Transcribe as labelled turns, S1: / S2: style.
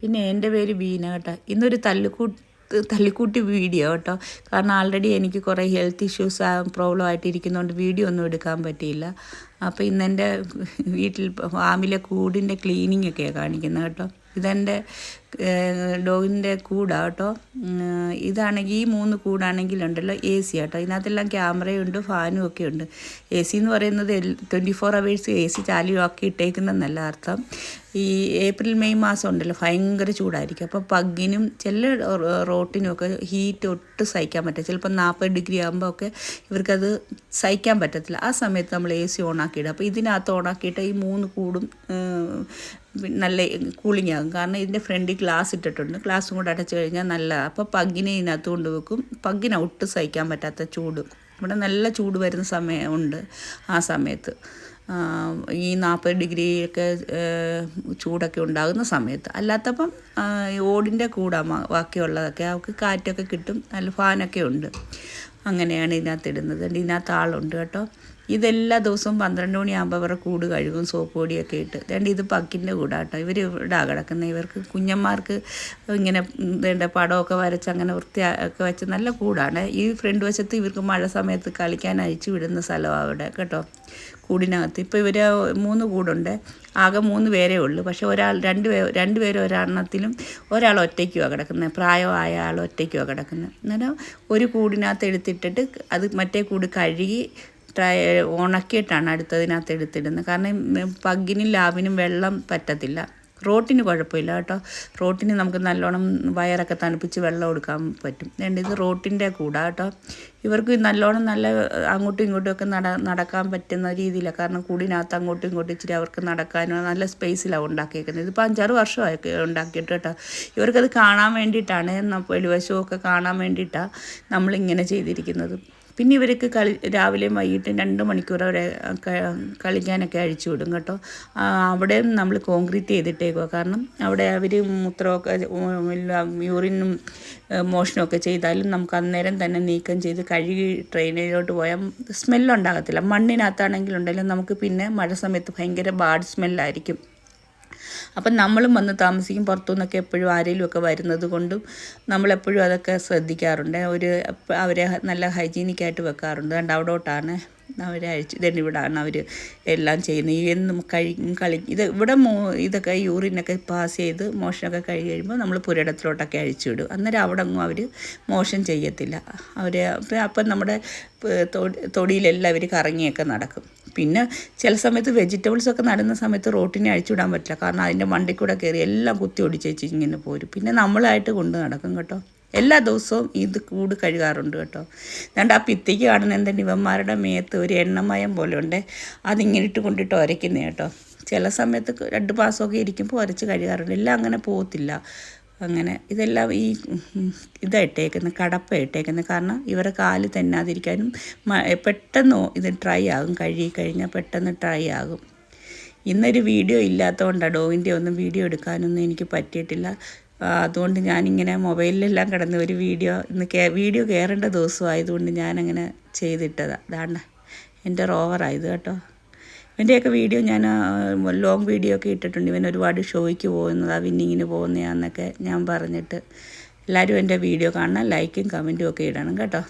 S1: പിന്നെ എൻ്റെ പേര് ബീന കേട്ടോ. ഇന്നൊരു തല്ലിക്കൂട്ടി വീഡിയോ കേട്ടോ. കാരണം ആൾറെഡി എനിക്ക് കുറേ ഹെൽത്ത് ഇഷ്യൂസ് പ്രോബ്ലം ആയിട്ടിരിക്കുന്നതുകൊണ്ട് വീഡിയോ ഒന്നും എടുക്കാൻ പറ്റിയില്ല. അപ്പോൾ ഇന്നെൻ്റെ വീട്ടിൽ ഫാമിലെ കൂടിൻ്റെ ക്ലീനിങ് ഒക്കെയാണ് കാണിക്കുന്നത് കേട്ടോ. ഇതെൻ്റെ ഡോഗിൻ്റെ കൂടാണ് കേട്ടോ. ഇതാണെങ്കിൽ ഈ 3 കൂടാണെങ്കിലുണ്ടല്ലോ AC കേട്ടോ. ഇതിനകത്തെല്ലാം ക്യാമറയുണ്ട്, ഫാനും ഒക്കെ ഉണ്ട്. AC എന്ന് പറയുന്നത് 24 hours AC ചാലുവാക്കി ഇട്ടേക്കുന്നതെന്നല്ല അർത്ഥം. ഈ ഏപ്രിൽ മെയ് മാസം ഉണ്ടല്ലോ ഭയങ്കര ചൂടായിരിക്കും. അപ്പോൾ പഗ്ഗിനും ചില റോട്ടിനും ഒക്കെ ഹീറ്റ് ഒട്ടും സഹിക്കാൻ പറ്റില്ല. ചിലപ്പോൾ 40 ഡിഗ്രി ആകുമ്പോൾ ഒക്കെ ഇവർക്കത് സഹിക്കാൻ പറ്റത്തില്ല. ആ സമയത്ത് നമ്മൾ AC ഓണാക്കിയിടും. അപ്പോൾ ഇതിനകത്ത് ഓണാക്കിയിട്ട് ഈ 3 കൂടും നല്ല കൂളിംഗ് ആകും. കാരണം ഇതിൻ്റെ ഫ്രണ്ടിൽ ഗ്ലാസ് ഇട്ടിട്ടുണ്ട്. ഗ്ലാസും കൂടെ അടച്ചു കഴിഞ്ഞാൽ നല്ലതാണ്. അപ്പോൾ പഗ്ഗിനെ ഇതിനകത്ത് കൊണ്ടുവെക്കും. പഗ്ഗിനെ ഒട്ടും സഹിക്കാൻ പറ്റാത്ത ചൂട്. ഇവിടെ നല്ല ചൂട് വരുന്ന സമയമുണ്ട്. ആ സമയത്ത് ഈ 40 ഡിഗ്രിയൊക്കെ ചൂടൊക്കെ ഉണ്ടാകുന്ന സമയത്ത്. അല്ലാത്തപ്പം ഓടിൻ്റെ കൂടാ ബാക്കിയുള്ളതൊക്കെ അവർക്ക് കാറ്റൊക്കെ കിട്ടും. നല്ല ഫാനൊക്കെ ഉണ്ട്. അങ്ങനെയാണ് ഇതിനകത്ത് ഇടുന്നത്. ഇതിനകത്ത് ആളുണ്ട് കേട്ടോ. ഇതെല്ലാ ദിവസവും 12 മണിയാകുമ്പോൾ അവരുടെ കൂട് കഴുകും സോപ്പ് പൊടിയൊക്കെ ഇട്ട്. ഇത് പക്കിൻ്റെ കൂടാട്ടോ. ഇവർ ഇവിടെ കിടക്കുന്നത്. ഇവർക്ക് കുഞ്ഞന്മാർക്ക് ഇങ്ങനെ പടമൊക്കെ വരച്ച് അങ്ങനെ വൃത്തിയൊക്കെ വെച്ച് നല്ല കൂടാണ്. ഈ ഫ്രണ്ട് വശത്ത് ഇവർക്ക് മഴ സമയത്ത് കളിക്കാൻ അഴിച്ചു വിടുന്ന സ്ഥലമാണ് അവിടെ കേട്ടോ, കൂടിനകത്ത്. ഇപ്പോൾ ഇവർ 3 കൂടുണ്ട്. ആകെ 3 പേരേ ഉള്ളൂ. പക്ഷേ രണ്ടുപേരും ഒരെണ്ണത്തിലും ഒരാൾ ഒറ്റയ്ക്കുമാണ് കിടക്കുന്നത്. പ്രായമായ ആൾ ഒറ്റയ്ക്കുമാണ് കിടക്കുന്നത്. അന്നേരം ഒരു കൂടിനകത്ത് എടുത്തിട്ടിട്ട് അത് മറ്റേ കൂട് കഴുകി ഉണക്കിയിട്ടാണ് അടുത്തതിനകത്ത് എടുത്തിടുന്നത്. കാരണം പഗ്ഗിനും ലാബിനും വെള്ളം പറ്റത്തില്ല. റോട്ടിന് കുഴപ്പമില്ല കേട്ടോ. റോട്ടിന് നമുക്ക് നല്ലോണം വയറൊക്കെ തണുപ്പിച്ച് വെള്ളം കൊടുക്കാൻ പറ്റും. ഇത് റോട്ടിൻ്റെ കൂടാ കേട്ടോ. ഇവർക്ക് നല്ലോണം നല്ല അങ്ങോട്ടും ഇങ്ങോട്ടും ഒക്കെ നടക്കാൻ പറ്റുന്ന രീതിയിലാണ്. കാരണം കൂടിനകത്ത് അങ്ങോട്ടും ഇങ്ങോട്ടും ഇച്ചിരി അവർക്ക് നടക്കാനും നല്ല സ്പേസിലാണ് ഉണ്ടാക്കിയേക്കുന്നത്. ഇതിപ്പോൾ 5-6 വർഷമായി ഉണ്ടാക്കിയിട്ട് കേട്ടോ. ഇവർക്കത് കാണാൻ വേണ്ടിയിട്ടാണ്, വെളിവശമൊക്കെ കാണാൻ വേണ്ടിയിട്ടാണ് നമ്മളിങ്ങനെ ചെയ്തിരിക്കുന്നത്. പിന്നെ ഇവർക്ക് രാവിലെയും വൈകിട്ടും 2 മണിക്കൂർ അവരെ കളിക്കാനൊക്കെ അഴിച്ചു വിടും കേട്ടോ. അവിടെ നമ്മൾ കോൺക്രീറ്റ് ചെയ്തിട്ടേക്കുക. കാരണം അവിടെ അവർ മൂത്രമൊക്കെ യൂറിനും മോഷണമൊക്കെ ചെയ്താലും നമുക്ക് അന്നേരം തന്നെ നീക്കം ചെയ്ത് കഴുകി ട്രെയിനിലോട്ട് പോയാൽ സ്മെല്ലുണ്ടാകത്തില്ല. മണ്ണിനകത്താണെങ്കിലുണ്ടെങ്കിലും നമുക്ക് പിന്നെ മഴ സമയത്ത് ഭയങ്കര ബാഡ് സ്മെല്ലായിരിക്കും. അപ്പം നമ്മളും വന്ന് താമസിക്കും. പുറത്തുനിന്നൊക്കെ എപ്പോഴും ആരെങ്കിലുമൊക്കെ വരുന്നത് കൊണ്ടും നമ്മളെപ്പോഴും അതൊക്കെ ശ്രദ്ധിക്കാറുണ്ട്. അവരെ നല്ല ഹൈജീനിക്കായിട്ട് വെക്കാറുണ്ട്. അതുകൊണ്ട് അവിടോട്ടാണ് അവരെ ഇവിടാണ് അവർ എല്ലാം ചെയ്യുന്നത്. എന്നും ഇവിടെ ഇതൊക്കെ യൂറിനൊക്കെ പാസ് ചെയ്ത് മോഷനൊക്കെ കഴിഞ്ഞ് കഴിയുമ്പോൾ നമ്മൾ പുരയിടത്തിലോട്ടൊക്കെ അഴിച്ചുവിടും. അന്നേരം അവിടെ ഒന്നും അവർ മോശം ചെയ്യത്തില്ല. അപ്പം നമ്മുടെ തൊടിയിലെല്ലാം അവർ കറങ്ങിയൊക്കെ നടക്കും. പിന്നെ ചില സമയത്ത് വെജിറ്റബിൾസൊക്കെ നടുന്ന സമയത്ത് റോട്ടിനെ അഴിച്ചുവിടാൻ പറ്റില്ല. കാരണം അതിൻ്റെ മണ്ടിൽ കൂടെ കയറി എല്ലാം കുത്തി ഒടിച്ചേച്ച് ഇങ്ങനെ പോരും. പിന്നെ നമ്മളായിട്ട് കൊണ്ട് നടക്കും കേട്ടോ. എല്ലാ ദിവസവും ഇത് കൂട് കഴുകാറുണ്ട് കേട്ടോ. അതുകൊണ്ട് ആ ഭിത്തിക്ക് കാണുന്ന എന്തെങ്കിലും ഇവന്മാരുടെ മേത്ത് ഒരു എണ്ണമയം പോലെ ഉണ്ട്. അതിങ്ങനെ ഇട്ട് കൊണ്ടിട്ട് ഉരയ്ക്കുന്നത് കേട്ടോ. ചില സമയത്ത് 2 മാസമൊക്കെ ഇരിക്കുമ്പോൾ ഉരച്ച് കഴുകാറുണ്ട്. എല്ലാം അങ്ങനെ പോകത്തില്ല. അങ്ങനെ ഇതെല്ലാം ഈ ഇട്ടേക്കുന്നത്, കടപ്പ ഇട്ടേക്കുന്നത്. കാരണം ഇവരുടെ കാല് തെന്നാതിരിക്കാനും പെട്ടെന്ന് ഇത് ഡ്രൈ ആകും. കഴുകി കഴിഞ്ഞാൽ പെട്ടെന്ന് ഡ്രൈ ആകും. ഇന്നൊരു വീഡിയോ ഇല്ലാത്തതുകൊണ്ടാണ് ഡോഗിൻ്റെ ഒന്നും വീഡിയോ എടുക്കാനൊന്നും എനിക്ക് പറ്റിയിട്ടില്ല. അതുകൊണ്ട് ഞാനിങ്ങനെ മൊബൈലിലെല്ലാം കിടന്ന് ഒരു വീഡിയോ കയറേണ്ട ദിവസമായതുകൊണ്ട് ഞാനങ്ങനെ ചെയ്തിട്ടതാണ്. അതാണ് എൻ്റെ റോവറായത് കേട്ടോ. ഇവൻ്റെയൊക്കെ വീഡിയോ ഞാൻ ലോങ് വീഡിയോ ഒക്കെ ഇട്ടിട്ടുണ്ട്. ഇവൻ ഒരുപാട് ഷോയ്ക്ക് പോകുന്നതാണ്, വിന്നിങ്ങിന് പോകുന്നതാണെന്നൊക്കെ ഞാൻ പറഞ്ഞിട്ട്. എല്ലാവരും എൻ്റെ വീഡിയോ കാണണം, ലൈക്കും കമൻറ്റും ഒക്കെ ഇടണം കേട്ടോ.